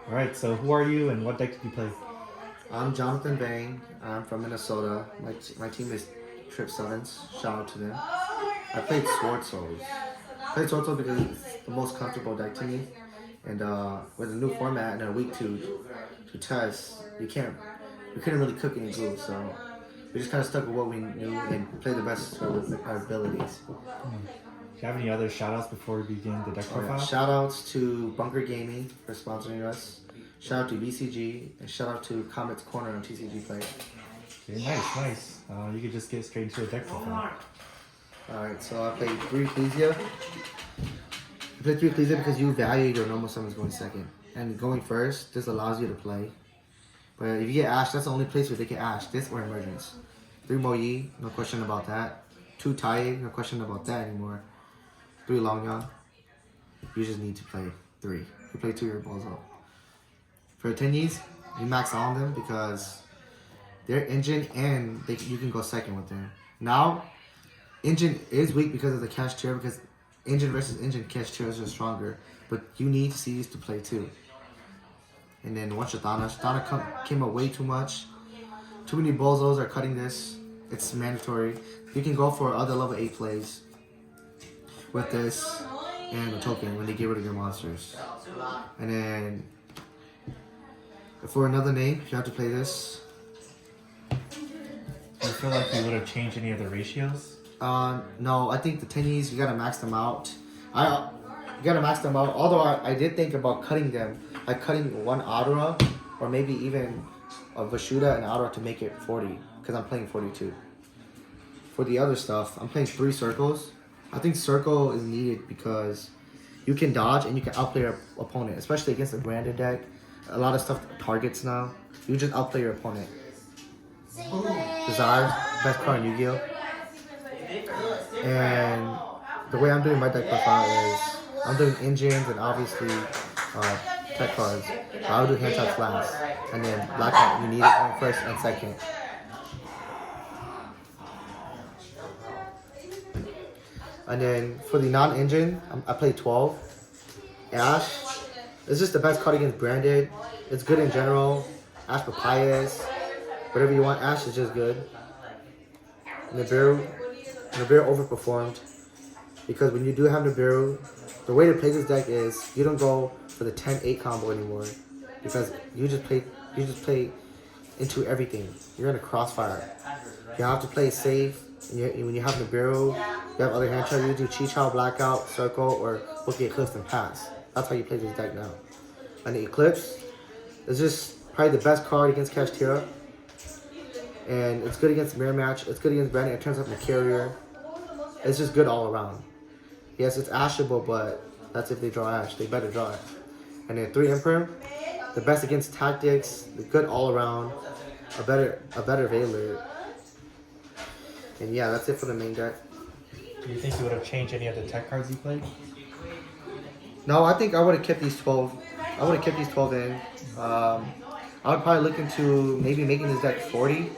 All right, so who are you and what deck did you play? I'm Jonathan Bain. I'm from Minnesota. My team is Trip Sevens. Shout out to them. I played Swordsoul. I played Swordsoul because it's the most comfortable deck to me. And with a new format and a week to test, we couldn't really cook any glue. So we just kind of stuck with what we knew and played the best with our abilities. Do you have any other shout outs before we begin the deck profile? Shout outs to Bunker Gaming for sponsoring us. Shout out to VCG and shout out to Comet's Corner on TCG Play. Okay, nice. You could just get straight into the deck profile. Alright, so I played 3 Ecclesia. I played 3 Ecclesia because you value your normal summons going second. And going first, this allows you to play. But if you get Ash, that's the only place where they get Ash, this or Emergence. 3 Mo Yi, no question about that. 2 Tai, no question about that anymore. 3 Long Yang. You just need to play 3. You play 2 your balls up. For the Tenyis, you max on them because they're engine and you can go second with them. Now, engine is weak because of the cash tier because engine versus engine cash tiers are stronger. But you need to see these to play too. And then one Shatana. Shatana came up way too much. Too many bozos are cutting this. It's mandatory. You can go for other level 8 plays with this and a token when they get rid of your monsters. And then for another name, you have to play this. Do you feel like you would have changed any of the ratios? No, I think the tennies, you gotta max them out. You gotta max them out. Although I did think about cutting them, like cutting one Adora, or maybe even a Vashuda and Adora to make it 40, because I'm playing 42. For the other stuff, I'm playing 3 circles. I think circle is needed because you can dodge and you can outplay your opponent, especially against a branded deck. A lot of stuff targets now. You just outplay your opponent. Desire, best card in Yu-Gi-Oh! And the way I'm doing my deck profile is I'm doing engines and obviously tech cards. I'll do hand shots last. And then blackout, you need it first and second. And then for the non-engine, I play 12. Ash. It's just the best card against branded. It's good in general. Ash Papayas. Whatever you want, Ash is just good. Nibiru overperformed. Because when you do have Nibiru, the way to play this deck is you don't go for the 10-8 combo anymore. Because you just play into everything. You're in a crossfire. You have to play safe. And when you have Nibiru, you have other hand traps, you do Chi-Chow, Blackout, Circle, or book the Eclipse and pass. That's how you play this deck now. And the Eclipse is just probably the best card against Kashtira. And it's good against Mirror Match. It's good against Brandon. It turns up the carrier. It's just good all around. Yes, it's ashable, but that's if they draw Ash. They better draw it. And then 3 Emperor, the best against tactics. Good all around. A better Veiler. And yeah, that's it for the main deck. Do you think you would have changed any of the tech cards you played? No, I think I would have kept these 12. I would have kept these 12 in. I would probably look into maybe making this deck 40.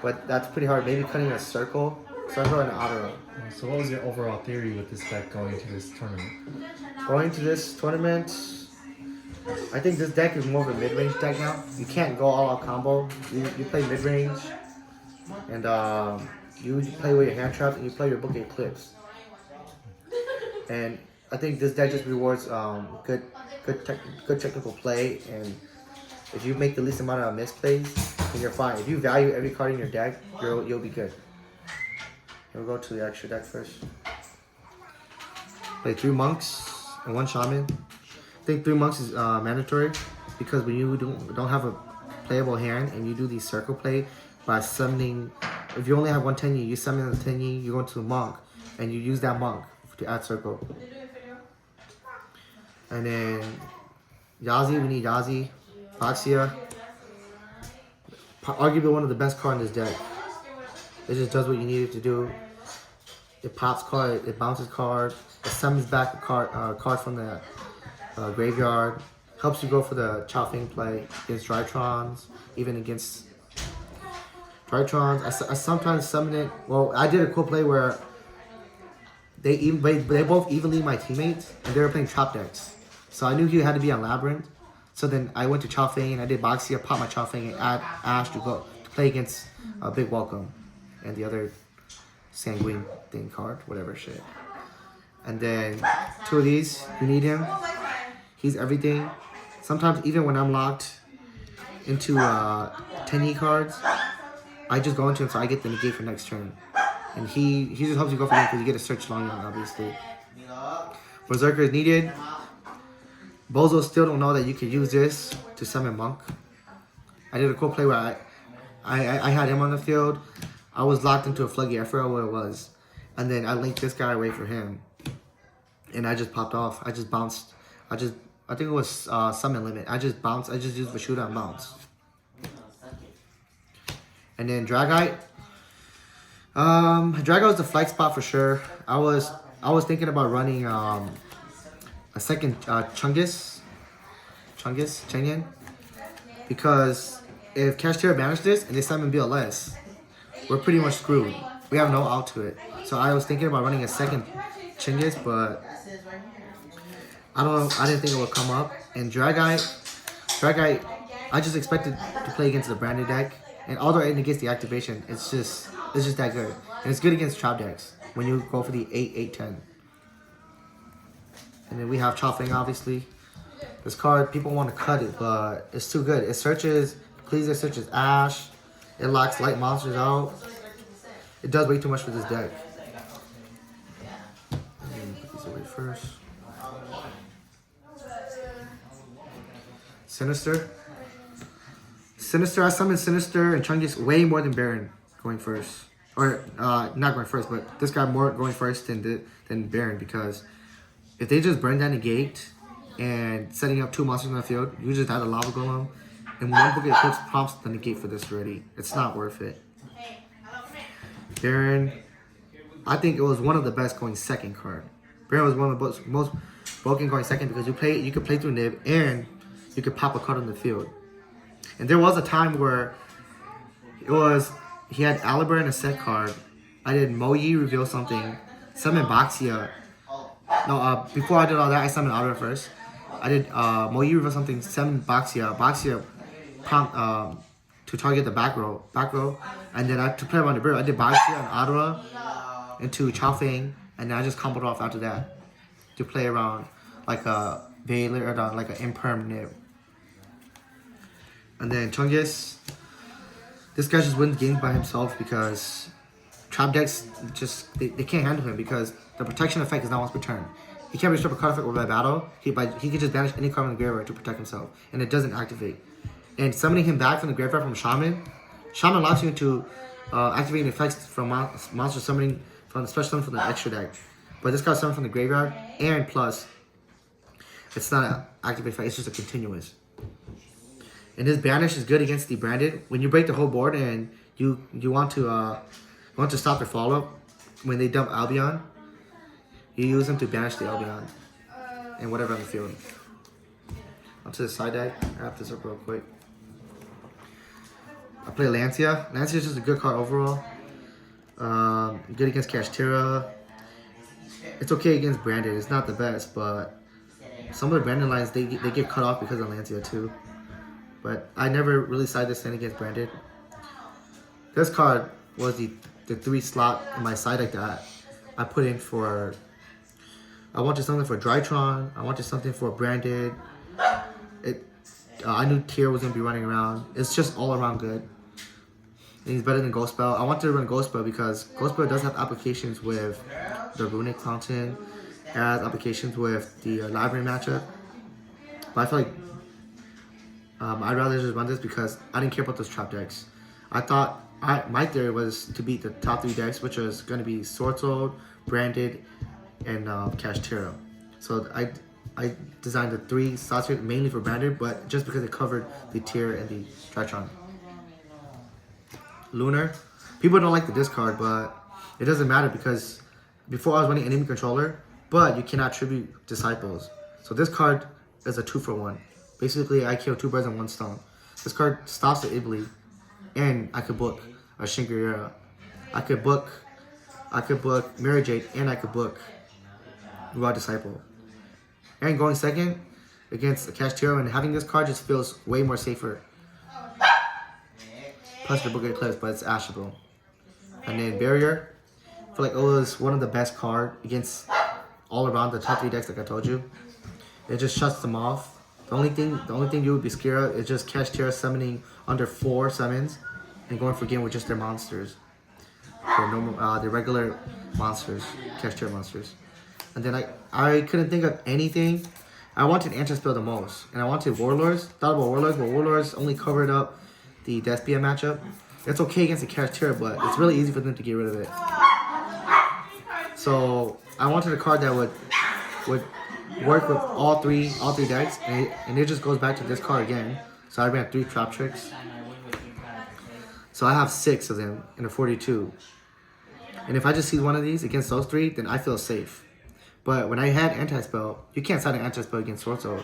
But that's pretty hard. Maybe cutting a circle and an Adora. So what was your overall theory with this deck going into this tournament? Going to this tournament, I think this deck is more of a mid-range deck now. You can't go all-out combo. You play mid-range. And you play with your hand traps and you play your Book Eclipse. And I think this deck just rewards good technical play, and if you make the least amount of misplays, then you're fine. If you value every card in your deck, you'll be good. We'll go to the extra deck first. Play 3 monks and 1 shaman. I think 3 monks is mandatory because when you don't have a playable hand and you do the circle play by summoning, if you only have 1 Tenyi, you summon the Tenyi, you go into the monk, and you use that monk to add circle. And then Yazi, we need Yazi. Foxia. Arguably one of the best cards in this deck. It just does what you need it to do. It pops card, it bounces card, it summons back a card from the graveyard. Helps you go for the Chao Feng play against Drytrons, even against Drytrons. I sometimes summon it. Well, I did a cool play where they both evenly my teammates, and they were playing trap decks. So I knew he had to be on Labyrinth. So then I went to Chao Feng and I did Boxia, pop my Chao Feng, and add Ash to go to play against Big Welcome and the other Sanguine thing card, whatever shit. And then 2 of these, you need him. He's everything. Sometimes even when I'm locked into 10E cards, I just go into him so I get the negate for next turn. And he just helps you go for me because you get a search long young, obviously. Berserker is needed. Bozo still don't know that you can use this to summon Monk. I did a cool play where I had him on the field. I was locked into a Floodgate. I forgot what it was. And then I linked this guy away for him. And I just popped off. I just bounced. I think it was summon limit. I just bounced. I just used Vashuda and bounce. And then Dragite. Dragite was the flex spot for sure. I was thinking about running a second Chungus, because if Kashtira banished this and they summon BLS, we're pretty much screwed. We have no out to it. So I was thinking about running a second Chungus, but I don't know. I didn't think it would come up. And Dragite, I just expected to play against the branded deck, and although it negates the activation, it's just that good, and it's good against trap decks when you go for the 8-8-10. And then we have Chao Feng, obviously. This card, people want to cut it, but it's too good. It searches, please, it searches Ash. It locks light monsters out. It does way too much for this deck. Let me put these away first. Sinister. I summoned Sinister and Chungus way more than Baron going first. Or, not going first, but this guy more going first than Baron, because if they just burn down the gate and setting up 2 monsters on the field, you just add a Lava Golem, and one book Eclipse prompts the negate for this already. It's not worth it. Baron, I think it was one of the best going second card. Baron was one of the most broken going second because you could play through Nib and you could pop a card on the field. And there was a time where he had Aliber in a set card. I did Moyi reveal something, summon Boxia. No, before I did all that, I summoned Aura first. I did Moyi reveal something, summon Boxia. Boxia prompt to target the back row, and then to play around the bird, I did Boxia and Aura into Chao Feng, and then I just comboed off after that to play around like a Veiler or like an Imperm Nib. And then Chungus, this guy just wins games by himself because trap decks they can't handle him because the protection effect is not once per turn. He can't restrip a card effect by battle. He can just banish any card from the graveyard to protect himself, and it doesn't activate. And summoning him back from the graveyard from Shaman locks you into activating effects from monster summoning from the special summon from the extra deck. But this card summoned from the graveyard, and plus, it's not an activate effect. It's just a continuous. And this banish is good against the branded. When you break the whole board and you want to stop their follow up when they dump Albion, you use them to banish the Albion and whatever on the field. Onto the side deck. I have this up real quick. I play Lancia. Lancia is just a good card overall. Good against Kashtira. It's okay against branded. It's not the best, but some of the branded lines they get cut off because of Lancia too. But I never really sided this in against branded. This card was the 3 slot in my side deck that I put in for. I wanted something for Drytron. I wanted something for branded. I knew Tier was gonna be running around. It's just all around good. And he's better than Ghost Spell. I wanted to run Ghost Spell because Ghost Spell does have applications with the Runic Fountain. It has applications with the Library matchup. But I feel like I'd rather just run this because I didn't care about those trap decks. I thought my theory was to beat the top 3 decks, which was going to be Swordsoul, Branded, and Kashtira. So I designed the 3 slots here mainly for Branded, but just because it covered the Tier and the Drytron. Lunar. People don't like the discard, but it doesn't matter because before I was running enemy controller, but you cannot tribute Disciples. So this card is a 2-for-1. Basically, I kill 2 birds and 1 stone. This card stops the Ibli, and I could book a Shingirera. I could book Mirror Jade, and I could book Raw Disciple. And going second, against the Cashtero, and having this card just feels way more safer. Plus the Book of Eclipse, but it's ashable. And then Barrier, I feel like it was one of the best cards against all around the top 3 decks, like I told you. It just shuts them off. The only thing you would be scared of is just Cashtero summoning under 4 summons and going for game with just their monsters. Their normal, their regular monsters, Cashtero monsters. And then I couldn't think of anything. I wanted anti-spell the most, and I wanted Warlords. Thought about Warlords, but Warlords only covered up the Despia matchup. It's okay against the Cashtero, but it's really easy for them to get rid of it. So I wanted a card that would work with all three decks, and it just goes back to this card again. So I ran 3 Trap Tricks. So I have 6 of them in a 42. And if I just see one of these against those 3, then I feel safe. But when I had anti-spell, you can't set an anti-spell against Swordsoul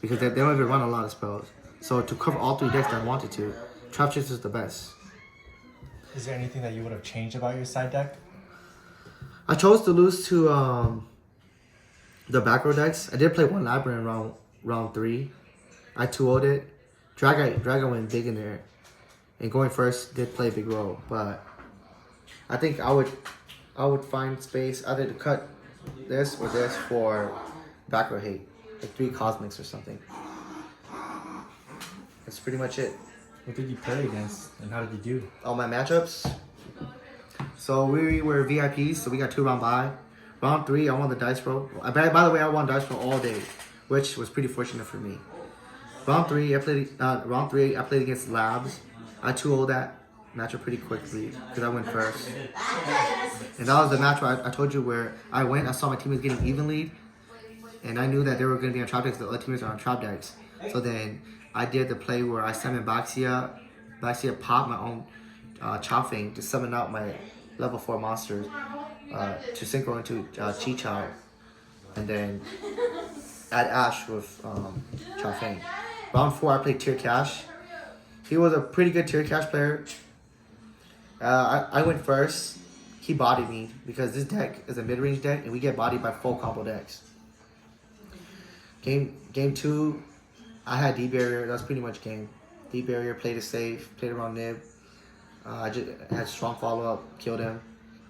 because they don't even run a lot of spells. So to cover all 3 decks that I wanted to, Trap Tricks is the best. Is there anything that you would have changed about your side deck? I chose to lose to the back row decks. I did play 1 Labyrinth round 3. I 2-0'd it. Dragon went big in there. And going first did play big row. But I think I would find space either to cut this or this for back row hate. Like 3 Cosmics or something. That's pretty much it. What did you play against and how did you do? All my matchups. So we were VIPs, so we got 2 round bye. Round 3, I won the dice roll. By the way, I won dice roll all day, which was pretty fortunate for me. Round 3, I played against Labs. I 2-0'd that matchup pretty quickly because I went first. And that was the match where I told you where I went. I saw my teammates getting even lead, and I knew that they were going to be on trap decks. The other teammates are on trap decks. So then I did the play where I summoned Baxia popped my own Chopping to summon out my level 4 monsters to synchro into Chi-Chao, and then add Ash with Chopping. Round 4, I played Tier Cash. He was a pretty good Tier Cash player. I went first. He bodied me because this deck is a mid-range deck, and we get bodied by full combo decks. Game 2, I had D-Barrier. That was pretty much game. D-Barrier, played it safe, played around Nib. I just had strong follow-up, killed him.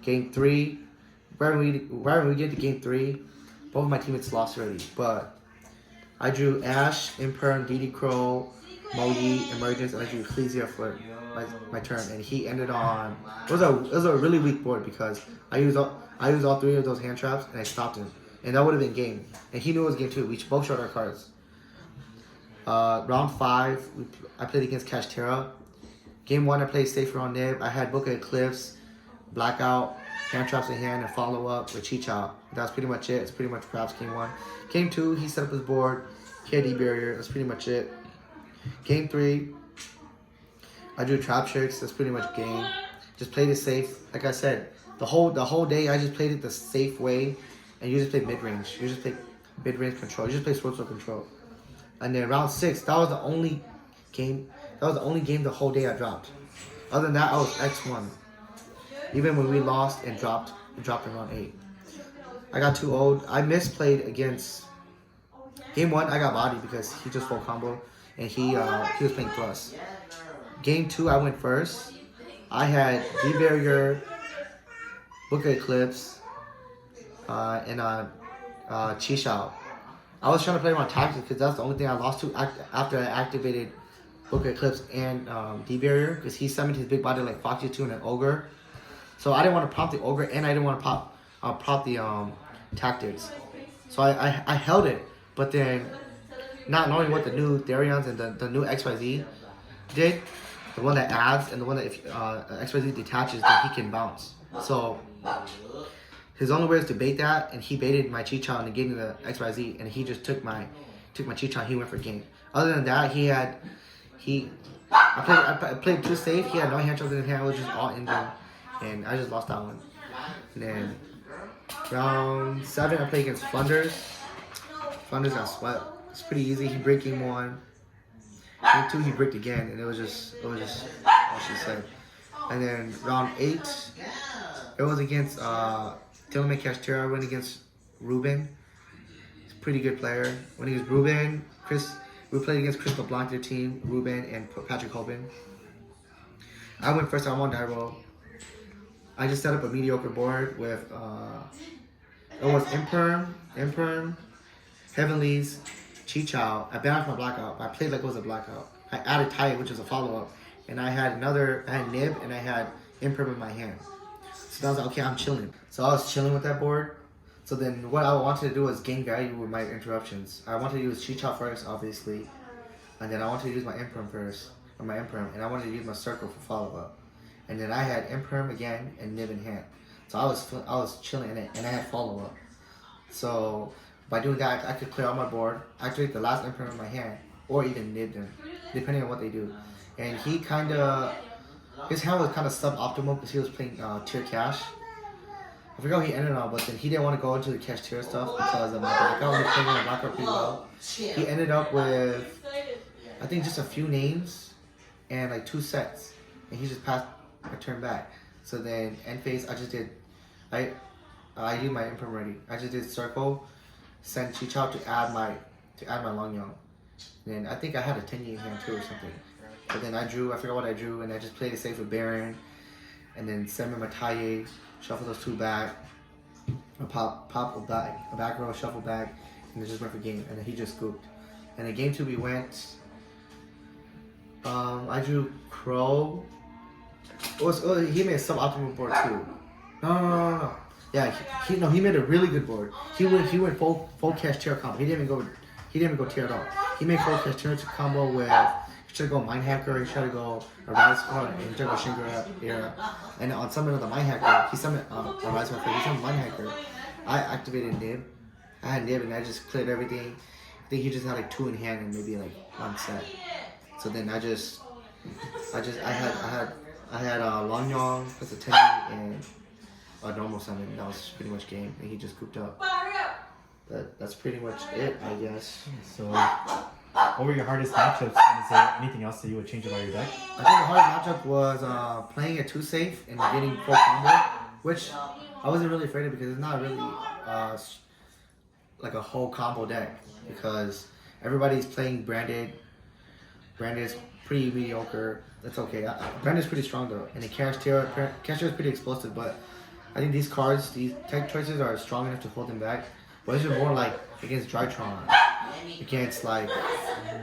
Game 3, right when we get to Game 3, both of my teammates lost already. But I drew Ash, Imperm, DD Crow, Mogi, Emergence, and I drew Ecclesia for my turn. And he ended on... It was a really weak board because I used all 3 of those hand traps, and I stopped him. And that would have been game. And he knew it was game 2. We both showed our cards. Round 5, I played against Cashtero. Game 1, I played safer on Nib. I had Book of Eclipse, Blackout, hand traps in hand, and follow up with Chi-Chao. That's pretty much it. It's pretty much perhaps game 1. Game 2, he set up his board. He had D-Barrier. That's pretty much it. Game 3, I drew Trap Tricks. That's pretty much game. Just played it safe. Like I said, the whole day I just played it the safe way, and you just played mid-range. You just played mid-range control. You just played Swordsoul control. And then round 6, that was the only game. That was the only game the whole day I dropped. Other than that, I was X1. Even when we lost and dropped in round 8. I got 2-0'd. I misplayed against game 1. I got bodied because he just full combo, and he was playing Thrust. Game 2, I went first. I had D-Barrier, Book of Eclipse, and Chi-Chao. I was trying to play around tactics because that's the only thing I lost to after I activated Book of Eclipse and D-Barrier, because he summoned his big body like Foxy 2 and an Ogre. So I didn't want to prompt the Ogre, and I didn't want to prompt the tactics. So I held it, but then not knowing what the new Therions and the new XYZ did, the one that adds and the one that if XYZ detaches, then he can bounce. So his only way is to bait that, and he baited my Chi-Chao and negating the XYZ, and he just took my Chi-Chao and he went for game. Other than that, I played too safe. He had no hand traps in his hand. I was just all engine, and I just lost that one. And then round 7, I played against Flunders. Flunders got swept. It's pretty easy. He break game 1. Game 2, he bricked again, and it was just all she said. And then round 8, it was against Dylan Cashtero. I went against Ruben. He's a pretty good player. When he was Ruben, We played against Chris LeBlanc, their team, Ruben and Patrick Hoban. I went first on one die roll. I just set up a mediocre board with it was Imperm, Heavenlies, Chi-Chow. I balanced my blackout. I played like it was a blackout. I added Tide, which was a follow-up. And I had Nib, and I had Imperm in my hand. So I was like, okay, I'm chilling. So I was chilling with that board. So then what I wanted to do was gain value with my interruptions. I wanted to use Chi-Chow first, obviously. And then I wanted to use my Imperm first. Or my Imperm. And I wanted to use my Circle for follow-up. And then I had Imperm again and Nib in hand. So I was chilling in it. And I had follow-up. So by doing that, I could clear out my board, activate the last Imperm in my hand, or even nib them, depending on what they do. And he his hand was kind of suboptimal because he was playing tier cash. I forgot what he ended on, but then he didn't want to go into the cash tier stuff because of my blackout. He was playing my blackout pretty well. He ended up with, I think, just a few names and like 2 sets, and he just passed a turn back. So then end phase, I used my Imperm ready. I just did Circle, sent Chi-Chow to add my Long Young. And I think I had a 10 in hand too or something. But then I forgot what I drew, and I just played it safe with Baron. And then send my Taye, shuffle those 2 back, pop a back row, shuffle back, and then just went for game. And then he just scooped. And then game 2 we went, I drew Crow. He made a suboptimal board too. No. Yeah, he made a really good board. He went full cash tier combo. He didn't even go tier at all. He made full cash tier combo with, he tried to go Mind Hacker, he tried to go Arise, and he tried to go Shingra era. And on summon of the Mind Hacker, he summoned Arise Hacker, he summoned Mind Hacker. I activated Nib. I had Nib and I just cleared everything. I think he just had like 2 in hand and maybe like 1 set. So then I had Long Yong plus a 10 and a normal summon. That was pretty much game, and he just cooped up. That's pretty much it, I guess. So, what were your hardest matchups? And is there anything else that you would change about your deck? I think the hardest matchup was playing it too safe and getting full combo, which I wasn't really afraid of because it's not really like a whole combo deck because everybody's playing Branded. Branded's pretty mediocre. That's okay. Branded's pretty strong though, and the cash tier is pretty explosive, but I think these tech choices are strong enough to hold them back. But it's just more like against Drytron, against like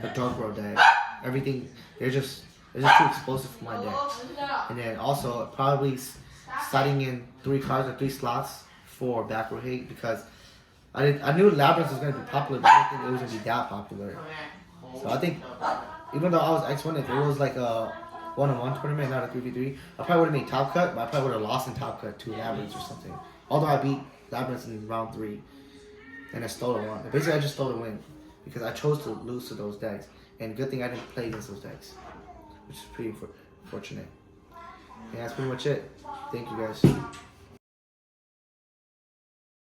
the Dark World deck. Everything, they're just too explosive for my deck. And then also probably sliding in 3 cards or 3 slots for back row hate because I knew Labyrinth was going to be popular, but I didn't think it was going to be that popular. So I think even though I was X1, if it was like a 1-on-1 tournament, not a 3v3, I probably would have made Top Cut, but I probably would have lost in Top Cut to Labyrinth or something. Although I beat Labyrinth in round 3, and I stole a win. Basically, I just stole a win because I chose to lose to those decks, and good thing I didn't play against those decks, which is pretty fortunate. Yeah, that's pretty much it. Thank you guys.